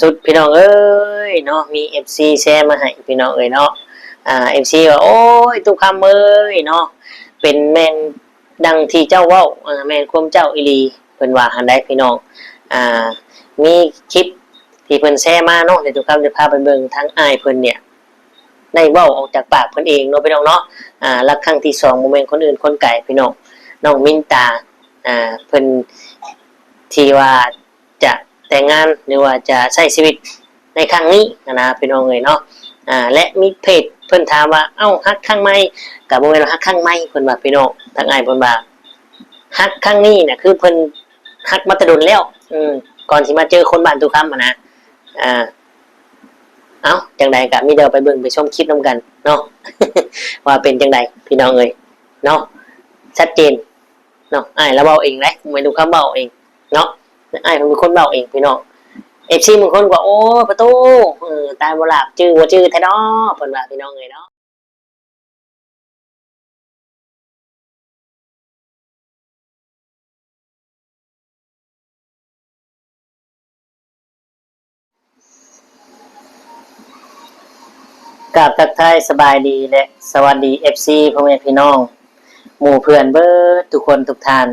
สุดพี่น้องเอ้ยเนาะมีFCแชร์มาให้พี่น้องเอ้ยเนาะFCว่าโอ้ยตุกคำเอ้ยเนาะเป็นแม่นดังที่เจ้าเว้าแม่นความเจ้าอีหลีเพิ่นว่าหันได้พี่น้องอ่ามีคลิปที่เพิ่นแชร์มาเนาะเดี๋ยวตุกคำจะพาไปเบิ่งทั้งอ้ายเพิ่นเนี่ยได้เว้าออกจากปากเพิ่นเองเนาะพี่น้องเนาะรักครั้งที่2บ่แม่นคนอื่นคนไกลพี่น้องน้องมินตาเพิ่นที่ว่าจะแต่งงานหรือว่าจะใช้ชีวิตในครั้งนี้นะพี่น้องเอ๋ยเนาะและมีเพจเพิ่นถามว่าเอ้าฮักครั้งใหม่กับบ่แม่นว่าฮักครั้งใหม่เพิ่นว่าพี่น้องทั้งอ้ายเพิ่นว่าฮักครั้งนี้น่ะคือเพิ่นฮักมาแต่โดนแล้วก่อนสิมาเจอคนบ้านตุคำนะเอ้าจังใดก็มีเดี๋ยวไปเบิ่งไปชมคลิปนำกันเนาะ ว่าเป็นจังใดพี่น้องเอ๋ยเนาะชัดเจนเนาะอ้ายแล้วเว้าเองนะไม่ดูคำเว้าเองเนาะอ้ายเพิ่นเป็นคนเว้าเองพี่น้องFC บางคนก็โอ้ประตูตายบ่หลับชื่อบ่ชื่อแท้เนาะเพิ่นว่าพี่น้องเอ้ยเนาะกราบทักทายสบายดีและสวัสดี FC พ่อแม่พี่น้องหมู่เพื่อนเบิดทุกคนทุกท่าน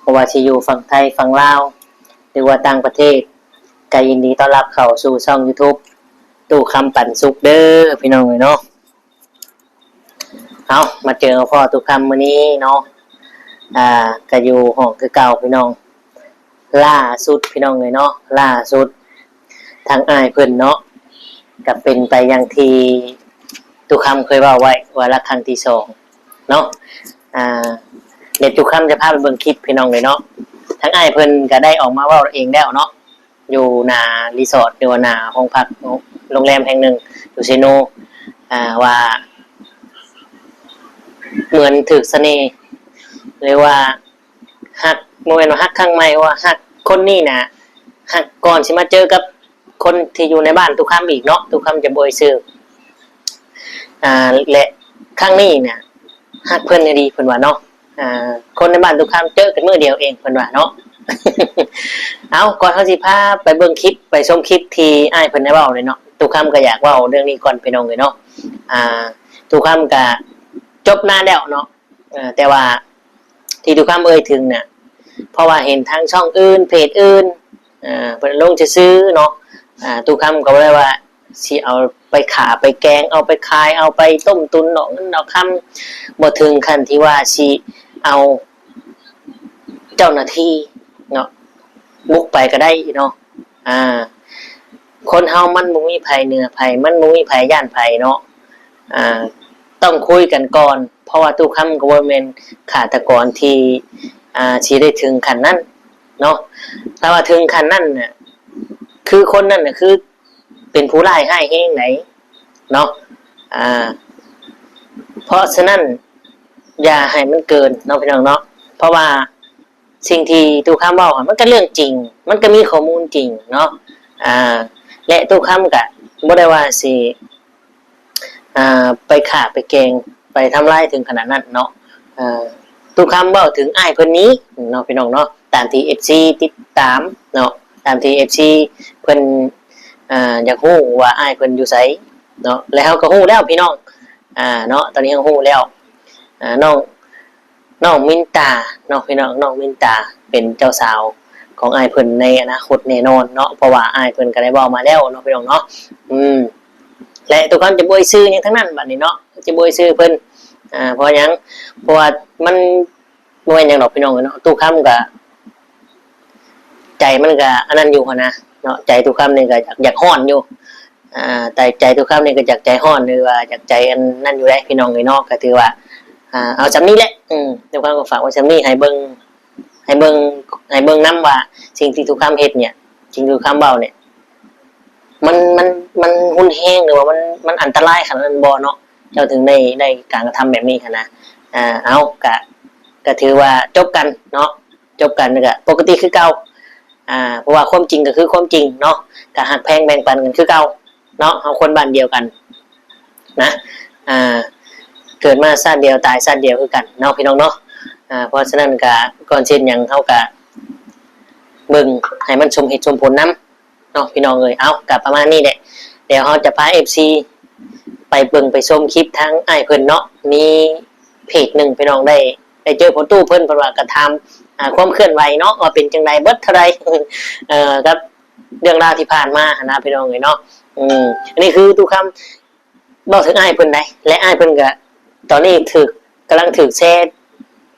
บ่ว่าสิอยู่ฝั่งไทยฝั่งลาวหรือว่าต่างประเทศก็ยินดีต้อนรับเข้าสู่ช่อง YouTube ตู้คำปันสุขเด้อพี่น้องเอ้ยเนาะเอามาเจอพ่อตู้คำมื้อนี้เนาะก็อยู่ห้องคือเก่าพี่น้องล่าสุดพี่น้องเอ้ยเนาะล่าสุดทางอ้ายเพิ่นเนาะก็เป็นไปอย่างที่ตุคำเคยว่าไว้ว่าละครั้งที่2เนาะเดี๋ยวตุคำจะพาไปเบิ่งคลิปพี่น้องเลยเนาะทั้งอ้ายเพิ่นก็ได้ออกมาเว้าเองแล้วเนาะอยู่หน้ารีสอร์ทหรือว่าหน้าห้องพักโรงแรมแห่งหนึ่งอยู่เซโนว่าเหมือนถูกเสน่ห์หรือว่าฮักโมเมนต์ว่าฮักครั้งใหม่ว่าฮักคนนี้นะฮักก่อนสิมาเจอกับคนที่อยู่ในบ้านทุกคำอีกเนาะทุกคำจะบ่อยซื้อและครั้งนี้เนี่ยฮักเพิ่นดีเพิ่นว่าเนาะคนในบ้านทุกคำเจอกันมื้อเดียวเองเพิ่นว่าเนาะ เอาก่อนเฮาสิพาไปเบิ่งคลิปไปชมคลิปที่อ้ายเพิ่นได้เว้าเลยเนาะทุกคำก็อยากเว้าเรื่องนี้ก่อนพี่น้องเลยเนาะทุกคำก็จบนานแล้วเนาะแต่ว่าที่ทุกคำเอ่ยถึงเนี่ยเพราะว่าเห็นทางช่องอื่นเพจอื่นเพิ่นลงจะซื้อเนาะทุกคำก็บ่ได้ว่าสิเอาไปขาไปแกงเอาไปขายเอาไปต้มตุนเนาะเนาะคำบ่ถึงขั้นที่ว่าสิเอาเจ้าหน้าที่เนาะบุกไปก็ได้เนาะคนเฮามันบ่มีภัยเหนือภัยมันบ่มีภัยย่านภัยเนาะต้องคุยกันก่อนเพราะว่าทุกคำก็บ่แม่นฆาตกรที่สิได้ถึงขั้นนั้นเนาะถ้าว่าถึงขั้นนั้นน่ะคือคนนั้นน่ะคือเป็นผู้ร้ายร้ายแฮงไหนเนาะเพราะฉะนั้นอย่าให้มันเกินเนาะพี่น้องเนาะเพราะว่าสิ่งที่ตู้คำเว้ามันก็เรื่องจริงมันก็มีข้อมูลจริงเนาะและตู้คำก็บ่ได้ว่าสิไปฆ่าไปแกล้งไปทำร้ายถึงขนาดนั้นเนาะตู้คำเว้าถึงอ้ายเพิ่นนี้เนาะพี่น้องเนาะตามที่ FC ติดตามเนาะตามที่ FC เพิ่นอยากฮู้ว่าอ้ายเพิ่นอยู่ไสเนาะแล้วเฮาก็ฮู้แล้วพี่น้องเนาะตอนนี้เฮาฮู้แล้วน้องมินตาเนาะพี่น้องน้องมินตาเป็นเจ้าสาวของอ้ายเพิ่นในอนาคตแน่นอนเนาะเพราะว่าอ้ายเพิ่นก็ได้เว้ามาแล้วเนาะพี่น้องเนาะและทุกคนจะบ่ซื้อหยังทั้งนั้นบัดนี้เนาะจะบ่ซื้อเพิ่นเพราะหยังเพราะว่ามันบ่แม่นหยังดอกพี่น้องเนาะตู้คำก็ใจมันก็อันนั้นอยู่หั่นนะเนาะใจทุกคำนี่ก็อยากฮ้อนอยู่แต่ใจทุกคำนี่ก็อยากใจฮ้อนหรือว่าอยากใจอันนั้นอยู่ได้พี่น้องเนาะก็ถือว่าเอาจำนี้แหละทุกคำก็ฝากไว้จำนี้ให้เบิ่งนำว่าสิ่งที่ทุกคำเฮ็ดเนี่ยสิ่งที่ทุกคำเว้าเนี่ยมันรุนแรงหรือว่ามันอันตรายขนาดนั้นบ่เนาะเจ้าถึงได้การกระทำแบบนี้หั่นนะเอาก็ถือว่าจบกันเนาะจบกันก็ปกติคือเก่าเพราะว่าความจริงก็คือความจริงเนาะก็หักแพงแบ่งปันกันคือเก่าเนาะเฮาคนบ้านเดียวกันนะเกิดมาชาติเดียวตายชาติเดียวคือกันเนาะพี่น้องเนาะเพราะฉะนั้นก็ก่อนเช่นหยังเฮาก็เบิ่งให้มันสมเหตุสมผลนำ เนาะพี่น้องเอ้ยเอากลับประมาณนี้แหละเดี๋ยวเราจะพา FC ไปเบิ่งไปชมคลิปทั้งอ้ายเพิ่นเนาะมีเพจหนึ่งพี่น้องได้เจอพอตู้เพิ่นเพิ่นว่ากระทำความเคลื่อนไหวเนาะว่าเป็นจังไดเบิดเท่าใด ครับเรื่องราวที่ผ่านมานะพี่น้องเอ้ยเนาะอันนี้คือตู้คำบอกถึงอ้ายเพิ่นได้และอ้ายเพิ่นก็ตอนนี้กำลังถูกแชร์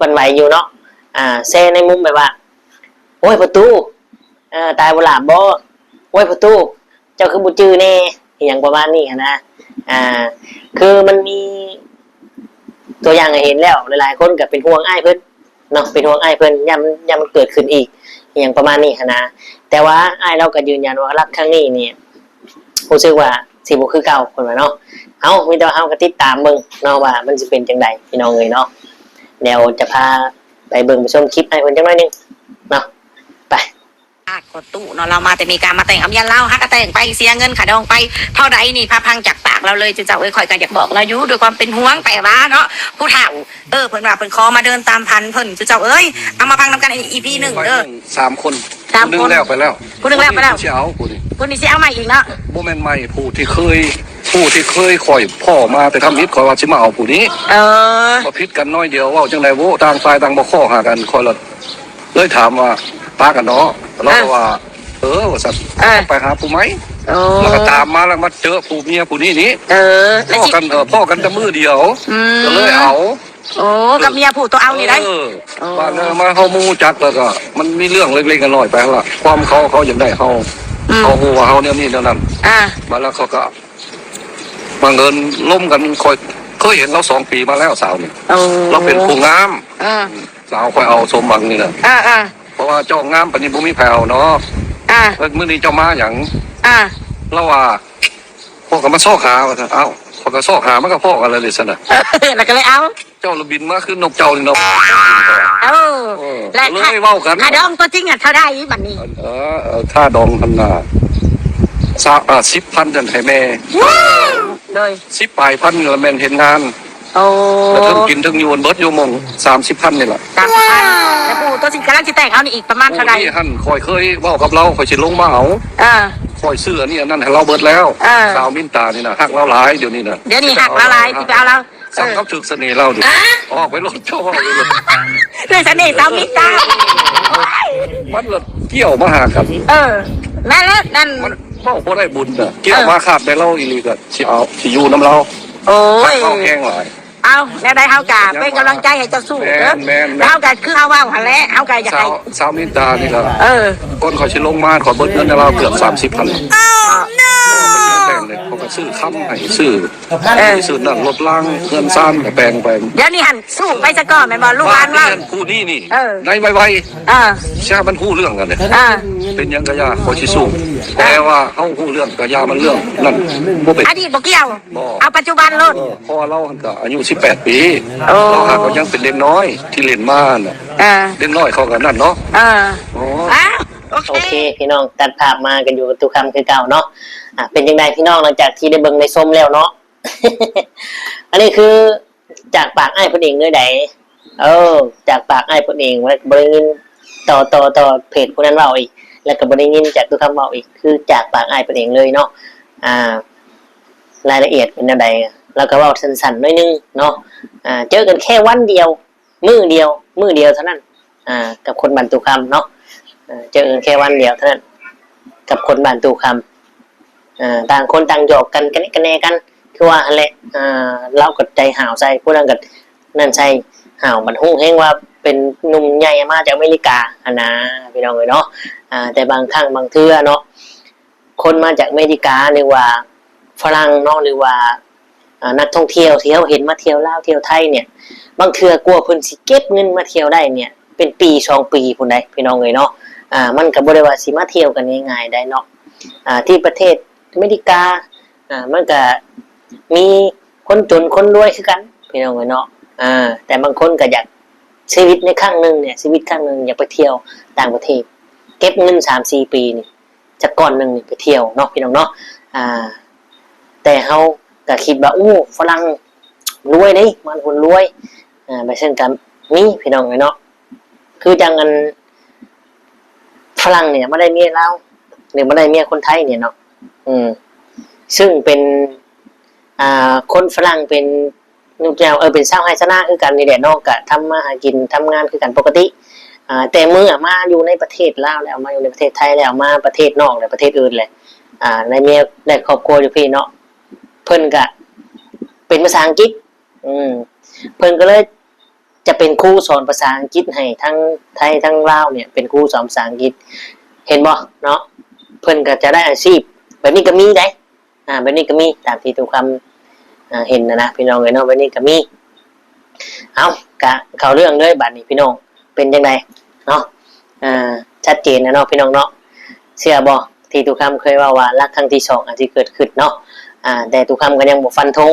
วันไหวอยู่เนาะแชร์ในมุมแบบว่าโอ้ยประตูตายบ่หลาบบ่โอ้ยประตูเจ้าคือบ่จื้อแน่อย่างประมาณนี้นะคือมันมีตัวอย่างให้เห็นแล้วหลายๆคนก็เป็นห่วงอ้ายเพิ่นเนาะเป็นห่วงอ้ายเพิ่นยามมันเกิดขึ้นอีกอย่างประมาณนี้นะแต่ว่าอ้ายเราก็ยืนยันว่ารักครั้งนี้นี่รู้สึกว่าสิบ่คือเก่าเพิ่นว่าเนาะมีแต่ว่าเฮาก็ติดตามเบิ่งเนาะว่ามันสิเป็นจังไดพี่น้องเอ้ยเนาะเดี๋ยวจะพาไปเบิ่งไปชมคลิปอ้ายเพิ่นจังหน่อยนึงเนาะไปกดตู้เนาะเรามาแต่มีการมาแต่งอำยันเล่าฮักแต่งไปเสียเงินขาดองไปเท่าใดนี่พาพังจากปากเราเลยจะเจ้าคอยกันอยากบอกเราอยู่ด้วยความเป็นห่วงแต่ว่าเนาะผู้เฒ่าเพิ่นว่าเพิ่นคอมาเดินตามพันเพิ่นจะเจ้าเอามาพังนำกันอีพีหนึ่ง3 คนนึงแล้วไปแล้วผู้นึงแล้วไปแล้วเสียเอาผู้นี้เสียเอาใหม่อีกเนาะโมเมนต์ใหม่ผู้ที่เคยคอยพ่อมาไปทำนิดคอยว่าสิมาเอาผู้นี้มาพิษกันน้อยเดียวว่าจังไดโว้ต่างฝ่ายต่างบ่ข้อหากันคอยเลยถามว่าป้ากันเนาะเราก็ว่าว่าสัตว์ไปหาผู้ไหมแล้วก็ตามมาแล้วมาเจอผู้เมียผู้นี้พ่อกันแต่มือเดียวก็เลยเอากับเมียผู้ตัวเอานี่ได้บ้านมาเขามูจักแล้วก็มันมีเรื่องเล็กๆกันหน่อยไปละความเขาอย่างได้เขาหัวเขาเนี่ยนี่เท่านั้นมาแล้วเขาก็บังเอิญล้มกันเคยเห็นเรา2 ปีมาแล้วสาวนี่เราเป็นผู้งามสาวคอยเอาสมบังนี่แหละเพราะว่าเจ้างามปณิบุมิแผ่วเนาะเมื่อนี้เจ้ามาอย่างเราว่าพ่อกับมาโซ่ขาว่าพ่อกับโซ่ขามันก็พ่อกันเลยสินะแล้วก็เลยเอาเจ้าระบินมาคือนกเจ้านี่เนาะแล้วเลยเว้ากันค่าดองตัวจริงเท่าได้บัดนี้ค่าดองพันนา10,000จันให้แม่โดย10 ปลายพันละแม่นเห็นงานแล้วถึงกินถึงอยู่บนเบิร์ดอยู่มง30,000นี่แหละ30,000แล้วปู่ตัวสิกำลังจะแต่งเอานี่อีกประมาณเท่าไหร่นี่ท่านคอยเคยว่ากับเราคอยสิลงมาเอาคอยซื้อนี่นั่นให้เราเบิร์ดแล้วสาวมินตานี่นะหักเราหลายเดี๋ยวนี้นะเดี๋ยวนี้หักเราหลายที่ไปเอาเราสังเขาถึกเสน่ห์เราดิออกไปรถเจ้าเลยด้วยเสน่ห์สาวมินตามันเลยเกี่ยวมาหากันนั่นมันพอได้บุญเด้อเกี่ยวมาขาดได้เราอีหลีก็สิเอาสิอยู่น้ำเราเข้าแข้งหลายเอาแล้วได้เฮากะเป็นกำลังใจให้เจ้าสู้เฮากะคือเฮาว่าหันแล้วเฮากะอยากให้สาวมินตานี่ก็ก้นขอชิลงมาขอเบิดเงินเราเกือบ30,000เขาก็ซื้อค้ำให้ซื้อนั่งรถล่างเงินซ่านแปลงไปเดี๋ยวนี้หันสู้ไปซะก่อนแม่บ่ลูกบ้านว่าคู่นี้นี่ในไวๆใช่มันคู่เรื่องกันเนี่ยเป็นยังกะยาขอชิสู้แต่ว่าเฮาคู่เรื่องกะยามันเรื่องนั่นบ่เป็นอดีตบ่เกี่ยวเอาปัจจุบันโลดพอเราก็อายุ18 ปีเราหาก็ยังเป็นเด็กน้อยที่เล่นมาน่ะเด็กน้อยเขาก็นั่นเนาะโอเคพี่น้องตัดภาพมากันอยู่กับตุคำคือเก่าเนาะเป็นยังไงพี่น้องหลังจากที่ได้เบิ่งในส้มแล้วเนาะ อันนี้คือจากปากอ้ายเพิ่นเองเลยไดจากปากอ้ายเพิ่นเองว่าบ่ได้ยินต่อเพจผู้นั้นเว้าอีกแล้วก็บ่ได้ยินจากตุคำเว้าอีกคือจากปากอ้ายเพิ่นเองเลยเนาะรายละเอียดเป็นจังไดแล้วก็เว้าสั้นๆหน่อยนึงเนาะเจอกันแค่วันเดียวมื้อเดียวเท่านั้นกับคนบ้านตุคำเนาะเจอแค่วันเดียวเท่านั้นกับคนบ้านตูคำต่างคนต่างหยอกกันกันแน่กันคือว่าอะไรเล่ากับใจห่าวใจผู้นั้นกับนั่นใจห่าวมันหุ้งแห้งว่าเป็นหนุ่มใหญ่มาจากอเมริกานะพี่น้องเลยเนาะแต่บางครั้งบางเทื่อเนาะคนมาจากอเมริกาหรือว่าฝรั่งเนาะหรือว่านักท่องเที่ยวที่เขาเห็นมาเที่ยวลาวเที่ยวไทยเนี่ยบางเทื่อกลัวเพิ่นสิเก็บเงินมาเที่ยวได้เนี่ยเป็นปี2 ปีพุ่นได้พี่น้องเลยเนาะมันก็บ่ได้ว่าสิมาเที่ยวกันง่ายๆได้เนาะที่ประเทศอเมริกามันก็มีคนจนคนรวยคือกันพี่น้องเนาะแต่บางคนก็อยากชีวิตในครั้งนึงเนี่ยชีวิตครั้งนึงอยากไปเที่ยวต่างประเทศเก็บเงิน 3-4 ปีนี่จักก้อนนึงนี่ไปเที่ยวเนาะพี่น้องเนาะแต่เฮาก็คิดว่าฝรั่งรวยเด้มันคนรวยไปเช่นกันมีพี่น้องเนาะคือจังอันฝรั่งเนี่ยไม่ได้มีเรา หรือบ่ได้เมียคนไทยเนี่ยเนาะซึ่งเป็นคนฝรั่งเป็นลูกแก้วเป็นชาวไฮซนาคือกันนี่แหละเนาะก็ทำมาหากินทำงานคือกันปกติแต่เมื่อมาอยู่ในประเทศลาวแล้วมาอยู่ในประเทศไทยแล้วมาประเทศนอกแล้วประเทศอื่นเลยในเมียได้ครอบครัวอยู่พี่เนาะเพิ่นก็เป็นภาษาอังกฤษเพิ่นก็เลยจะเป็นครูสอนภาษาอังกฤษให้ทั้งไทยทั้งลาวเนี่ยเป็นครูสอนภาษาอังกฤษเห็นบ่เนาะเพิ่นก็จะได้อาชีพแบบนี้ก็มีได้แบบนี้ก็มีตามที่ทุกคำเห็นนะพี่น้องเนาะแบบนี้ก็มีเอากะเข้าเรื่องเลยบัดนี้พี่น้องเป็นจังไดเนาะชัดเจนนะเนาะพี่น้องเนาะเชื่อบ่ที่ทุกคำเคยว่ารักครั้งที่2อาจจะเกิดขึ้นเนาะแต่ทุกคำก็ยังบ่ฟันธง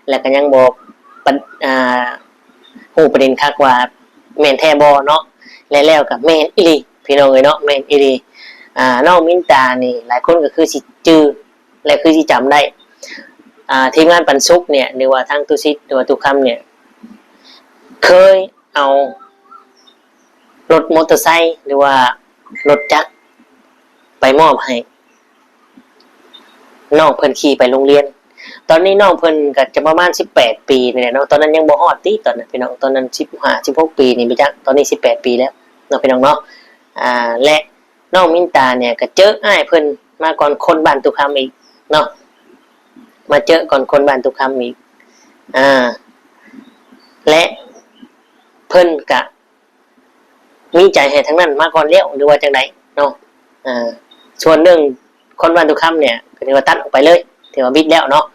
และก็ยังบ่ฮู้ประเด็นคักว่าแม่นแท้บ่เนาะแล้วกับแม่นอีหลีพี่น้องเนาะแม่นอีหลีน้องมินตานี่หลายคนก็คือสิจื้อและคือสิจำได้ทีมงานปันสุกเนี่ยหรือว่าทางตุซิดหรือว่าตุคำเนี่ยเคยเอารถมอเตอร์ไซค์หรือว่ารถจักรไปมอบให้น้องเพิ่นขี่ไปโรงเรียนตอนนี้น้องเพิ่นก็จะประมาณ18ปีนี่แหละเนาะตอนนั้นยังบ่ฮอดติตอนนั้นพี่น้องตอนนั้น15 16ปีนี่ไปจักตอนนี้18ปีแล้วเนาะพี่น้องเนาะและน้องมินตาเนี่ยก็เจออ้ายเพิ่นมาก่อนคนบ้านตุคำอีกเนาะมาเจอก่อนคนบ้านตุคำอีกและเพิ่นกะมีใจให้ทั้งนั้นมาก่อนเลี้ยวหรือว่าจังไดเนาะส่วนเรื่องคนบ้านตุคำเนี่ยก็ถือว่าตัดออกไปเลยถือว่าบิดแล้วเนาะ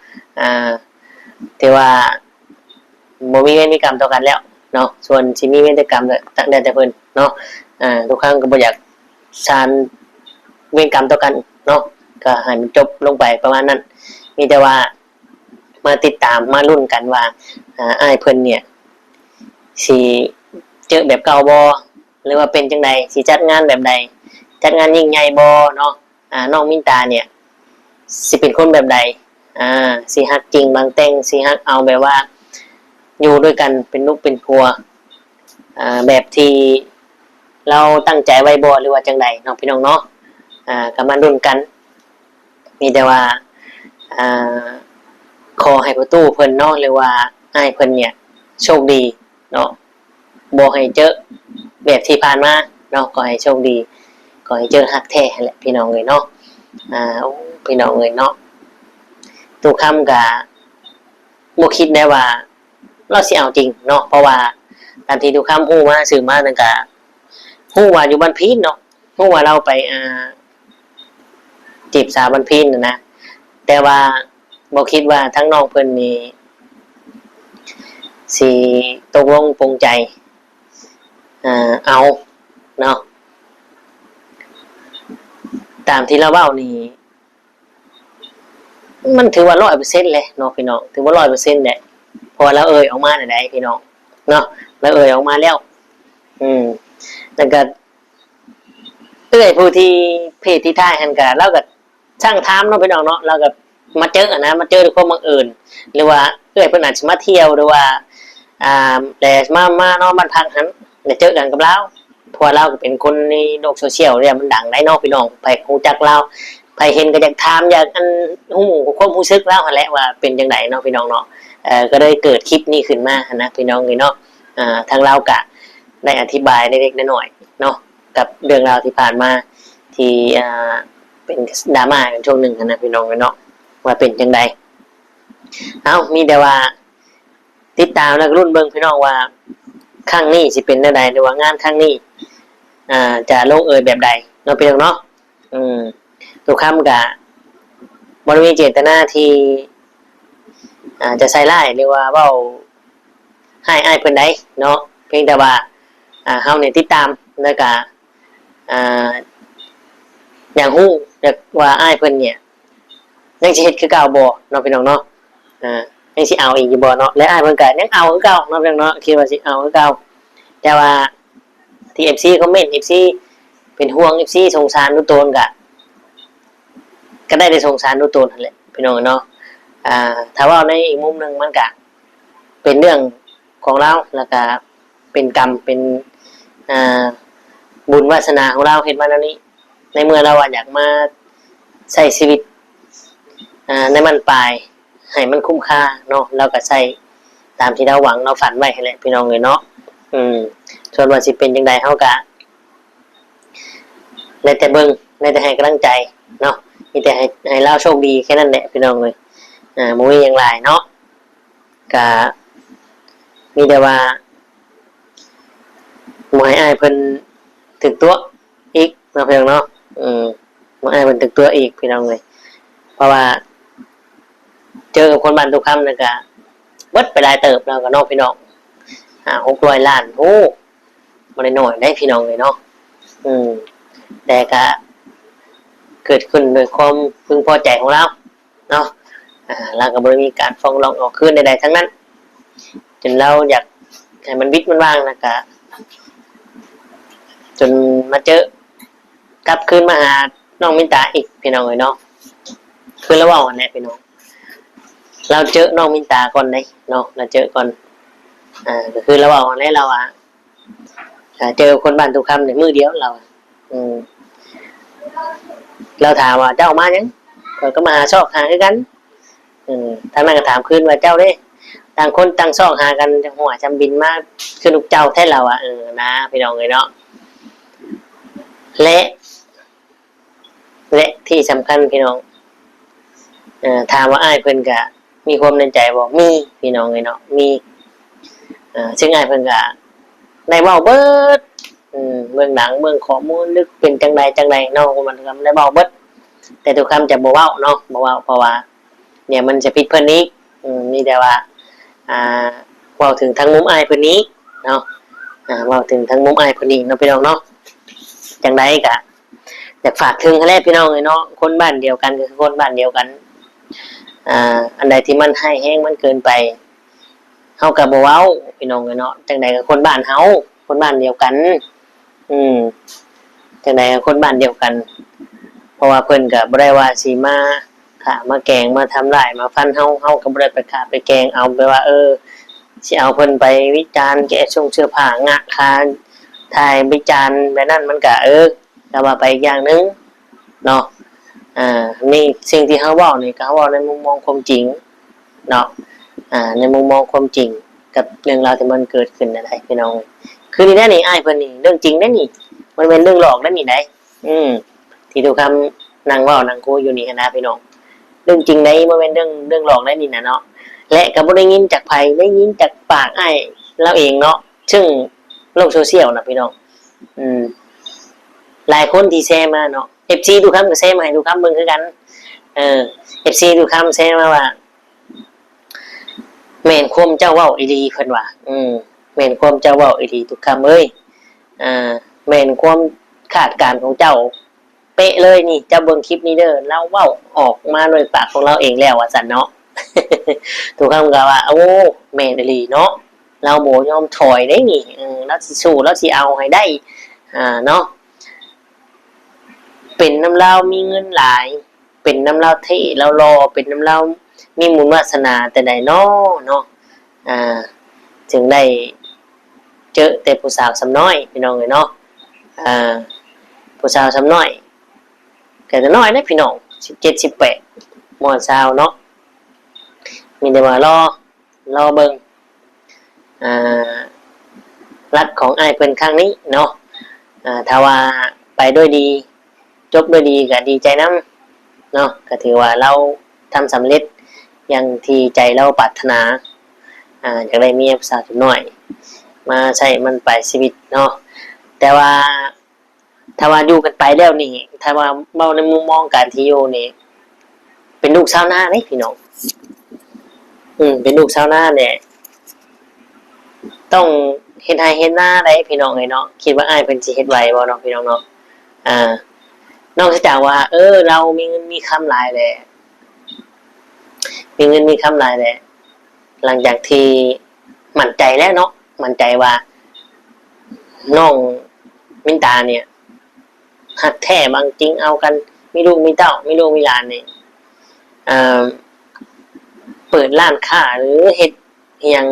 ถือว่าบ่มีเวรมีกรรมต่อกันแล้วเนาะส่วนสิมีเวรกรรมตั้งแต่เพิ่นเนาะทุกครั้งก็บ่อยากสานเวรกรรมต่อกันเนาะก็ให้มันจบลงไปประมาณนั้นมีแต่ว่ามาติดตามมาลุ้นกันว่าอ้ายเพิ่นเนี่ยสิเจอแบบเก่าบ่หรือว่าเป็นจังไดสิจัดงานแบบใดจัดงานยิ่งใหญ่บ่เนาะน้องมินตาเนี่ยสิเป็นคนแบบใดสิฮักจริงบางแต่งสิฮักเอาแบบว่าอยู่ด้วยกันเป็นลูกเป็นครัวแบบที่เราตั้งใจไว้บ่หรือว่าจังใดน้องพี่น้องเนาะก็มาลุ้นกันมีแต่ว่าขอให้ประตูเพิ่นเนาะหรือว่าอ้ายเพิ่นเนี่ยโชคดีเนาะบ่ให้เจอแบบที่ผ่านมาเนาะขอให้โชคดีขอให้เจอฮักแท้แหละพี่น้องเอ้ยเนาะพี่น้องเอ้ยเนาะทุกคำก็บ่คิดได้ว่าเราสิเอาจริงเนาะเพราะว่าตามที่ทุกคำฮู้มาสื่อมานั่นก็ฮู้ว่าอยู่บ้านพีนเนาะฮู้ว่าเราไปจีบสาวบ้านพีนนะแต่ว่าบ่คิดว่าทั้งน้องเพิ่นนี่สิตกลงปรงใจเอาเนาะตามที่เราเว้านี่มันถือว่า 100% เลยเนาะพี่น้องถือว่า 100% แหละเพราะว่าเราออกมาได้พี่น้องเนาะเราออกมาแล้วแล้วก็ผู้ที่เพจที่ท่ายหั่นก็เราก็ช่างถามเนาะพี่น้องเนาะเราก็มาเจอมาเจอด้วยความบังเอิญหรือว่าเพิ่นอาจสิมาเที่ยวหรือว่าแต่มาเนาะบ้านพักหันได้เจอกันกับเราเพราะเราก็เป็นคนในโลกโซเชียลเนี่ยมันดังได้เนาะพี่น้องไปรู้จักเราไปเห็นก็อยากถามอยากฮู้ความรู้สึกเราหั่นแหละว่าเป็นจังไดเนาะพี่น้องเนาะก็ได้เกิดคลิปนี้ขึ้นมานะพี่น้องนี่เนาะทางเราก็ได้อธิบายเล็กๆน้อยๆเนาะกับเรื่องราวที่ผ่านมาที่เป็นดราม่ากันช่วงหนึ่งนะพี่น้องเนาะว่าเป็นจังไดมีแต่ว่าติดตามแล้วรุ่นเบิ่งพี่น้องว่าครั้งนี้สิเป็นจังไดหรือว่างานครั้งนี้จะลงแบบใดเนาะพี่น้องเนาะทุกคำก็บ่ได้มีเจตนาที่จะใส่ร้ายหรือว่าเว้าให้อ้ายเพิ่นได้เนาะเพียงแต่ว่าเฮาเนี่ยติดตามแล้วก็อย่างฮู้ว่าอ้ายเพิ่นเนี่ยยังสิเฮ็ดคือเก่าบ่เนาะพี่น้องเนาะยังสิเอาอีกอยู่บ่เนาะและอ้ายเพิ่นก็ยังเอาคือเก่าเนาะพี่น้องเนาะคิดว่าสิเอาคือเก่าแต่ว่าที่ FC คอมเมนต์ FC เป็นห่วง FC สงสารนุตนก็ได้สงสารนุตนนั่นแหละพี่น้องเนาะถ้าว่าในอีกมุมนึงมันก็เป็นเรื่องของเราแล้วก็เป็นกรรมเป็นบุญวาสนาของเราเฮ็ดมาแล้วนี้ในเมื่อเราอยากมา ใช้ชีวิตในมันปลายให้มันคุ้มค่าเนาะเราก็ใช้ตามที่เราหวังเราฝันไว้ให้แหละพี่น้องเลยเนาะส่วนว่าสิเป็นจังไดเฮาก็ได้แต่เบิ่งได้แต่ให้กำลังใจเนาะมีแต่ให้เราโชคดีแค่นั้นแหละพี่น้องเลยบ่มีหยังหลายเนาะก็มีแต่ว่าบ่ให้อ้ายเพิ่นถึกตัวอีกเนาะพี่น้องเนาะบ่ให้เพิ่นถึกตัวอีกพี่น้องเลยเพราะว่าเจอกับคนบ้านทุกคำนั่นก็เบิดไปหลายเติบแล้วก็เนาะพี่น้อง600 ล้านโอ้บ่ได้น้อยได้พี่น้องเลยเนาะแต่ก็เกิดขึ้นโดยความพึงพอใจของเราเนาะเราก็บ่ได้มีการฟ้องร้องเอาคืนใดๆทั้งนั้นจนเราอยากให้มันวิตมันว่างนะก็จนมาเจอกลับคืนมาหาน้องมินตาอีกพี่น้องเลยเนาะคือระหว่างวันนี้พี่น้องเราเจอน้องมินตาก่อนเลยเนาะเราเจอก่อนก็คือระหว่างวันนี้เราเจอคนบ้านทุกคำในมือเดียวเราเราถามว่าเจ้ามายังก็มาชอบหาคือกันทางนั้นก็ถามคืนว่าเจ้าเด้ต่างคนต่างชอบหากันหัวจำบินมากคือลูกเจ้าแท้เรานะพี่น้องเลยเนาะและที่สำคัญพี่น้องถามว่าอ้ายเพิ่นก็มีความในใจบอกมีพี่น้องเลยเนาะมีซึ่งอ้ายเพิ่นก็ได้เว้าเบิดเบื้องหลังเบื้องข้อมูลลึกเป็นจังใดเนาะมันก็ได้เว้าเบิดแต่ทุกคำจะบ่เว้าเนาะบ่เว้าเพราะว่าเนี่ยมันจะผิดเพิ่นนี้มีแต่ว่าเว้าถึงทั้งมุมอ้ายเพิ่นนี้เนาะเว้าถึงทั้งมุมอ้ายเพิ่นนี้เนาะพี่น้องเนาะจังใดก็อยากฝากถึงแรกพี่น้องเลยเนาะคนบ้านเดียวกันคือคนบ้านเดียวกันอันใดที่มันให้แห้งมันเกินไปเฮาก็บ่เว้าพี่น้องเลยเนาะจังใดก็คนบ้านเฮาคนบ้านเดียวกันจังใดก็คนบ้านเดียวกันเพราะว่าเพิ่นก็บ่ได้ว่าสิมาฆ่ามาแกล้งมาทำร้ายมาฟันเฮาก็บ่ได้ไปฆ่าไปแกล้งเอาไปว่าสิเอาเพิ่นไปวิจารณ์แกะช่วงเสื้อผ้างะคาถ่ายวิจารณ์แบบนั้นมันก็ก็ว่าไปอีกอย่างนึงเนาะนี่สิ่งที่เขาบอกนี่ก็เขาบอกในมุมมองความจริงเนาะในมุมมองความจริงกับเรื่องราวที่มันเกิดขึ้นอะไรพี่น้องคือนี่แน่นี่อ้ายเพิ่นนี่เรื่องจริงแน่นี่มันเป็นเรื่องหลอกแน่นี่ได้ที่ทุกคำนางว่านางโคอยู่นี่นะพี่น้องเรื่องจริงได้มันเป็นเรื่องหลอกแน่นี่นะเนาะและก็บ่ได้ยินจากไผได้ยินจากปากอ้ายเราเองเนาะซึ่งโลกโซเชียลนะพี่น้องหลายคนที่แชร์มาเนาะ FC ทุกคำก็แชร์มาให้ทุกคำเบิ่งคือกันFC ทุกคำแชร์มาว่าแม่นความเจ้าเว้าอีหลีเพิ่นว่าแม่นความเจ้าเว้าอีหลีทุกคำเอ้ยแม่นความคาดการณ์ของเจ้าเป๊ะเลยนี่เจ้าเบิ่งคลิปนี้เด้อเราเว้าออกมาโดยปากของเราเองแล้วว่าซั่นเนาะ ทุกคำก็ว่าโอ้แม่นอีหลีเนาะเราบ่ยอมถอยได้นี่เราสิสู้เราสิเอาให้ได้เนาะเป็นน้ำเล่ามีเงินหลายเป็นน้ำเล่าเท่เรารอเป็นน้ำเล่ามีมูลวาสนาแต่ใดเนาะถึงได้เจอแต่ผู้สาวสำน้อยพี่น้องเลยเนาะผู้สาวสำน้อยแต่น้อยนะพี่น้อง17 18มอสาวเนาะมีแต่ว่ารอเบิ่งรักของอ้ายเพิ่นครั้งนี้เนาะถ้าว่าไปด้วยดีจบด้วยดีก็ดีใจน้ำเนาะก็ถือว่าเราทำสำเร็จอย่างที่ใจเราปรารถนาอยากได้มีผู้สาวหน่อยมาใช้มันไปชีวิตเนาะแต่ว่าถ้าว่าอยู่กันไปแล้วนี่ถ้าว่าเมาในมุมมองการที่อยู่นี่เป็นลูกชาวนาเนี่ยพี่น้องเป็นลูกชาวนาเนี่ยต้องเฮ็ดไร่เฮ็ดนาได้พี่น้องเนาะคิดว่าอ้ายเพิ่นสิเฮ็ดไหวบ่เนาะพี่น้องเนาะนอกจากว่าเรามีเงินมีคำหลายแหละมีเงินมีคำหลายแหละหลังจากที่มั่นใจแล้วเนาะมั่นใจว่าน้องมินตาเนี่ยหักแท้บางจริงเอากันมีลูกมีเต้ามีลูกมีหลานเนี่ยเปิดร้านค้าหรือเฮ็ดเฮียง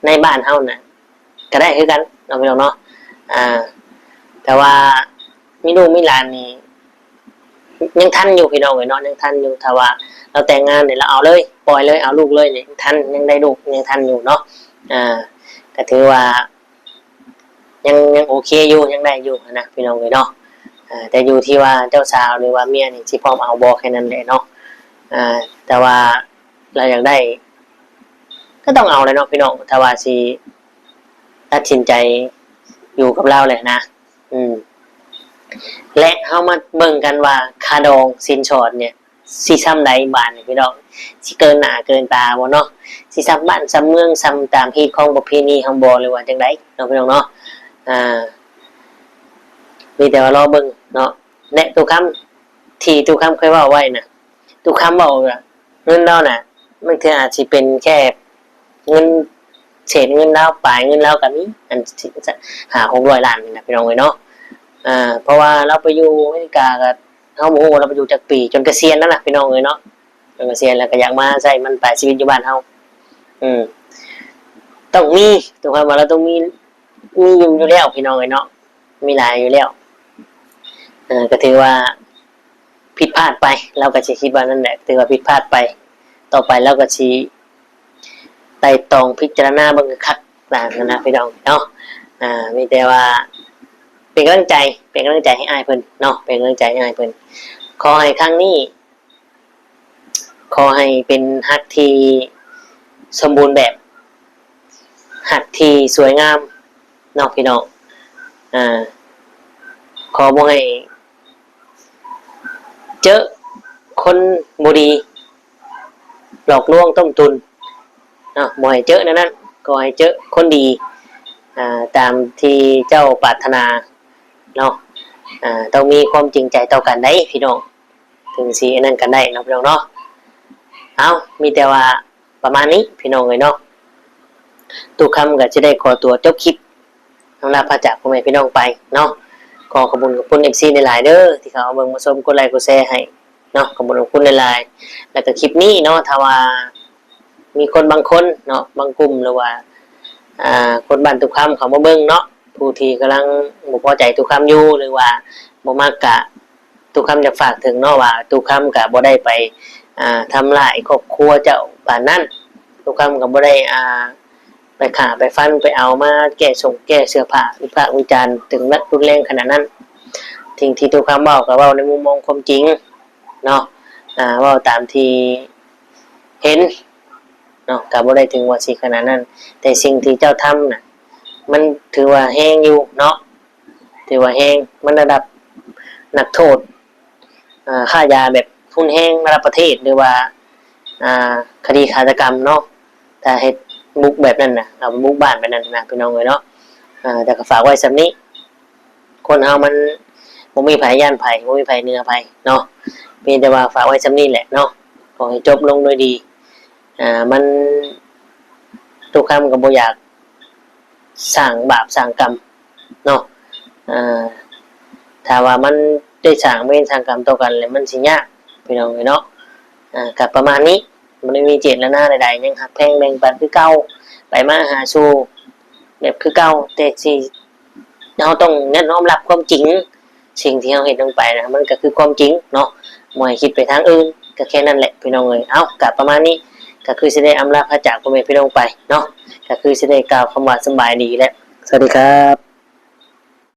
ในบ้านเฮาน่ะก็ได้คือกันเนาะพี่น้องเนาะแต่ว่ามีลูกมีหลานนี่ ยังทันอยู่พี่น้องเนาะยังทันอยู่ถ้าว่าเราแต่งงานเนี่ยเราเอาเลยปล่อยเลยเอาลูกเลยเนี่ยทันยังได้ลูกยังทันอยู่เนาะก็ถือว่ายังโอเคอยู่ยังได้อยู่นะพี่น้องเนาะแต่อยู่ที่ว่าเจ้าสาวหรือว่าเมียนี่สิพร้อมเอาบ่แค่นั้นแหละเนาะแต่ว่าเราอยากได้ก็ต้องเอาเลยเนาะพี่น้องถ้าว่าสิตัดสินใจอยู่กับเราเลยนะและเฮามาเบิ่งกันว่าค่าดองสินสอดเนี่ยสิซ้ำใดบ้านพี่น้องสิเกินหน้าเกินตาบ่เนาะสิซ้ำบ้านซ้ำเมืองซ้ำตามฮีตของประเพณีของบ่หรือว่าจังได๋เนาะพี่น้องเนาะมีแต่ว่ารอเบิ่งเนาะและทุกคำที่ทุกคำเคยเว้าไว้น่ะทุกคำเว้าว่าเงินเราน่ะมันคืออาจสิเป็นแค่เงินเศษเงินเราปลายเงินเราก็มีอัน500-600 ล้านนี่นะพี่น้องเอ้ยเนาะเพราะว่าเราไปอยู่อเมริกาก็เฮาบ่ฮู้เราไปอยู่จักปีจนเกษียณนั่นน่ะพี่น้องเอ้ยเนาะจนเกษียณแล้วก็อยากมาใช้มันปลายชีวิตอยู่บ้านเฮาต้องมีถูกว่าเราต้องมีอยู่แล้วพี่น้องเอ้ยเนาะมีหลายอยู่แล้วก็ถือว่าผิดพลาดไปเราก็สิคิดว่านั่นแหละถือว่าผิดพลาดไปต่อไปเราก็สิไต่ตองพิจารณาเบิ่งคักนะพี่น้องเนาะมีแต่ว่าเป็นกำลังใจให้อ้ายเพิ่นเนาะเป็นกำลังใจให้อ้ายเพิ่นขอให้ครั้งนี้ขอให้เป็นฮักที่สมบูรณ์แบบฮักที่สวยงามเนาะพี่น้องขอบ่ให้เจอคนบ่ดีหลอกลวงต้มตุนเนาะบ่ให้เจอนั้นขอให้เจอคนดีตามที่เจ้าปรารถนาเนาะต้องมีความจริงใจต่อกันได้พี่น้องถึงสินั่นกันได้เนาะพี่น้องเนาะเอามีแต่ว่าประมาณนี้พี่น้องเลยเนาะทุกคำก็จะได้ขอตัวจบคลิปสำหรับพระจากพ่อแม่พี่น้องไปเนาะขอขอบคุณ FC ในหลายเด้อที่เขาเอาเบิ่งมาชมกดไลค์กดแชร์ให้เนาะขอบคุณในหลายแล้วก็คลิปนี้เนาะถ้าว่ามีคนบางคนเนาะบางกลุ่มหรือว่าคนบ้านทุกคำเขามาเบิ่งเนาะผู้ที่กำลังบ่พอใจทุกคำอยู่หรือว่าบ่มากกะทุกคำจะฝากถึงเนาะว่าทุกคำกะบ่ได้ไปทำลายครอบครัวเจ้าป่านนั้นทุกคำก็บ่ได้ไปฆ่าไปฟันไปเอามาแก้เสื้อผ้าวิพากษ์วิจารณ์ถึงนักรุนแรงขนาดนั้นทิ้งที่ทุกคำเว้าก็เว้าในมุมมองความจริงเนาะเว้าตามที่เห็นเนาะก็บ่ได้ถึงว่าสิขนาดนั้นแต่สิ่งที่เจ้าทำน่ะมันถือว่าแห้งอยู่เนาะถือว่าแห้งมันระดับนักโทษค่ายาแบบทุนแห้งระดับประเทศหรือว่าคดีฆาตกรรมเนาะแต่เฮ็ดบุกแบบนั้นน่ะเอาบุกบ้านแบบนั้นนะพี่น้องเอ้ยเนาะแต่ก็ฝากไว้สำนี้คนเฮามันบ่มีภัยย่านภัยบ่มีภัยเหนือภัยเนาะเพียงแต่ว่าฝากไว้สำนี้แหละเนาะขอให้จบลงโดยดีมันทุกคำก็บ่อยากสร้างบาปสร้างกรรมเนาะถ้าว่ามันได้สร้างเวรสร้างกรรมต่อกันแล้วมันสิยากพี่น้องเนาะกับประมาณนี้มันไม่มีเจตนาใดๆยังหักแพงแบ่งปันคือเก่าไปมาหาสู่แบบคือเก่าแต่สิเราต้องน้อมรับความจริงสิ่งที่เราเห็นลงไปนะมันก็คือความจริงเนาะบ่ให้คิดไปทางอื่นก็แค่นั้นแหละพี่น้องเอ้ยเอากับประมาณนี้ก็คือสิได้อำลาพระจากพ่อแม่พี่น้องไปเนาะก็คือสิได้กล่าวคำว่าสบายดีและสวัสดีครับ